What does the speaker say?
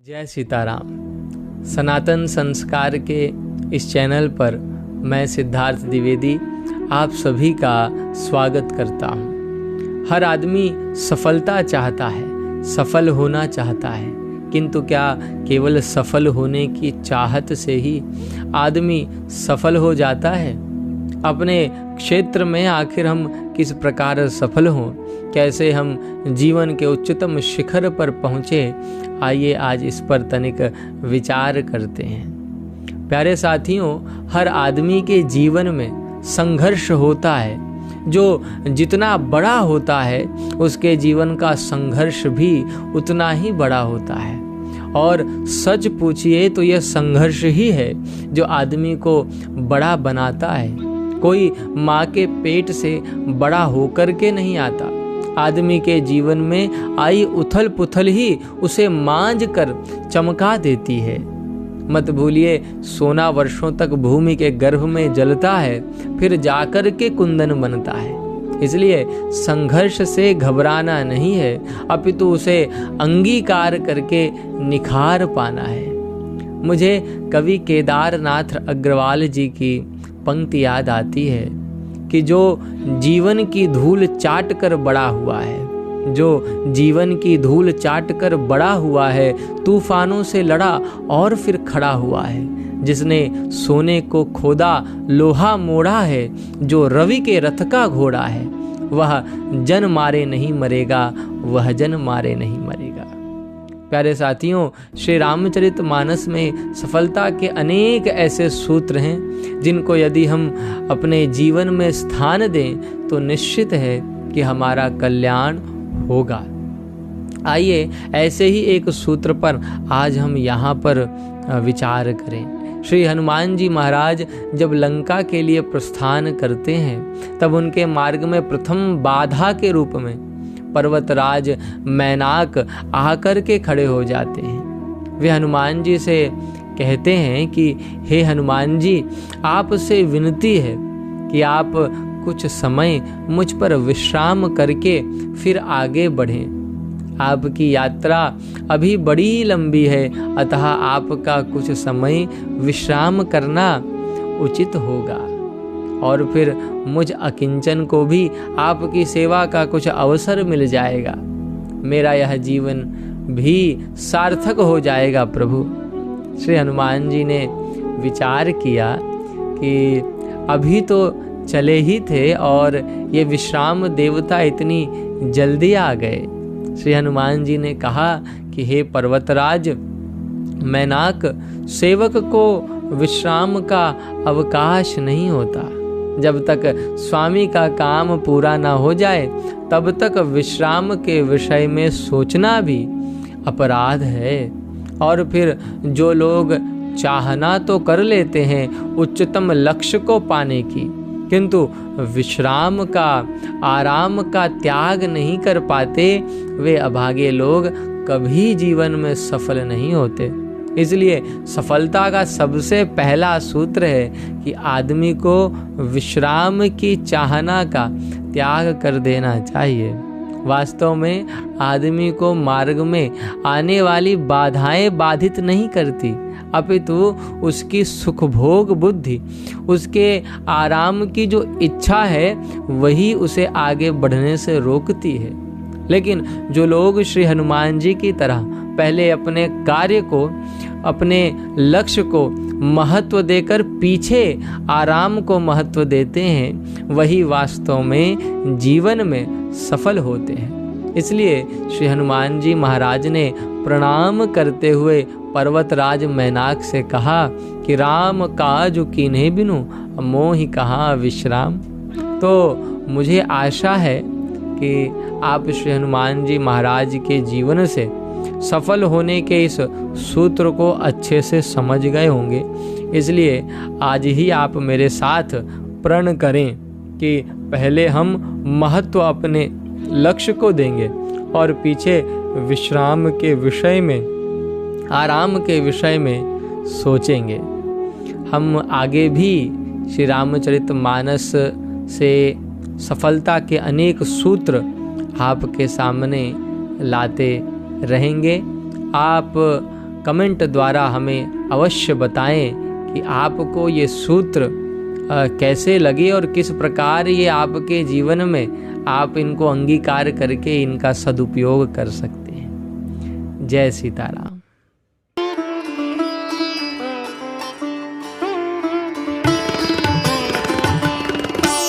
जय सीताराम। सनातन संस्कार के इस चैनल पर मैं सिद्धार्थ द्विवेदी आप सभी का स्वागत करता हूँ। हर आदमी सफलता चाहता है, सफल होना चाहता है, किंतु क्या केवल सफल होने की चाहत से ही आदमी सफल हो जाता है? अपने क्षेत्र में आखिर हम किस प्रकार सफल हों, कैसे हम जीवन के उच्चतम शिखर पर पहुँचे, आइए आज इस पर तनिक विचार करते हैं। प्यारे साथियों, हर आदमी के जीवन में संघर्ष होता है। जो जितना बड़ा होता है उसके जीवन का संघर्ष भी उतना ही बड़ा होता है। और सच पूछिए तो यह संघर्ष ही है जो आदमी को बड़ा बनाता है। कोई माँ के पेट से बड़ा होकर के नहीं आता। आदमी के जीवन में आई उथल पुथल ही उसे मांझ कर चमका देती है। मत भूलिए, सोना वर्षों तक भूमि के गर्भ में जलता है, फिर जाकर के कुंदन बनता है। इसलिए संघर्ष से घबराना नहीं है, अपितु उसे अंगीकार करके निखार पाना है। मुझे कवि केदारनाथ अग्रवाल जी की पंक्ति याद आती है कि जो जीवन की धूल चाट कर बड़ा हुआ है, जो जीवन की धूल चाट कर बड़ा हुआ है, तूफानों से लड़ा और फिर खड़ा हुआ है। जिसने सोने को खोदा लोहा मोड़ा है, जो रवि के रथ का घोड़ा है, वह जन मारे नहीं मरेगा, वह जन मारे नहीं मरेगा। प्यारे साथियों, श्री रामचरितमानस में सफलता के अनेक ऐसे सूत्र हैं जिनको यदि हम अपने जीवन में स्थान दें तो निश्चित है कि हमारा कल्याण होगा। आइए ऐसे ही एक सूत्र पर आज हम यहाँ पर विचार करें। श्री हनुमान जी महाराज जब लंका के लिए प्रस्थान करते हैं तब उनके मार्ग में प्रथम बाधा के रूप में पर्वतराज मैनाक आकर के खड़े हो जाते हैं। वे हनुमान जी से कहते हैं कि हे हनुमान जी, आपसे विनती है कि आप कुछ समय मुझ पर विश्राम करके फिर आगे बढ़ें। आपकी यात्रा अभी बड़ी लंबी है, अतः आपका कुछ समय विश्राम करना उचित होगा और फिर मुझ अकिंचन को भी आपकी सेवा का कुछ अवसर मिल जाएगा। मेरा यह जीवन भी सार्थक हो जाएगा प्रभु। श्री हनुमान जी ने विचार किया कि अभी तो चले ही थे और ये विश्राम देवता इतनी जल्दी आ गए। श्री हनुमान जी ने कहा कि हे पर्वतराज मैनाक, सेवक को विश्राम का अवकाश नहीं होता। जब तक स्वामी का काम पूरा ना हो जाए तब तक विश्राम के विषय में सोचना भी अपराध है। और फिर जो लोग चाहना तो कर लेते हैं उच्चतम लक्ष्य को पाने की, किंतु विश्राम का, आराम का त्याग नहीं कर पाते, वे अभागे लोग कभी जीवन में सफल नहीं होते। इसलिए सफलता का सबसे पहला सूत्र है कि आदमी को विश्राम की चाहना का त्याग कर देना चाहिए। वास्तव में आदमी को मार्ग में आने वाली बाधाएं बाधित नहीं करती, अपितु उसकी सुखभोग बुद्धि, उसके आराम की जो इच्छा है वही उसे आगे बढ़ने से रोकती है। लेकिन जो लोग श्री हनुमान जी की तरह पहले अपने कार्य को, अपने लक्ष्य को महत्व देकर पीछे आराम को महत्व देते हैं, वही वास्तव में जीवन में सफल होते हैं। इसलिए श्री हनुमान जी महाराज ने प्रणाम करते हुए पर्वतराज मैनाक से कहा कि राम काज कीन्हे बिनु मोहि कहाँ विश्राम। तो मुझे आशा है कि आप श्री हनुमान जी महाराज के जीवन से सफल होने के इस सूत्र को अच्छे से समझ गए होंगे। इसलिए आज ही आप मेरे साथ प्रण करें कि पहले हम महत्व अपने लक्ष्य को देंगे और पीछे विश्राम के विषय में, आराम के विषय में सोचेंगे। हम आगे भी श्री रामचरितमानस से सफलता के अनेक सूत्र आपके सामने लाते रहेंगे। आप कमेंट द्वारा हमें अवश्य बताएं कि आपको ये सूत्र कैसे लगे और किस प्रकार ये आपके जीवन में आप इनको अंगीकार करके इनका सदुपयोग कर सकते हैं। जय सीताराम।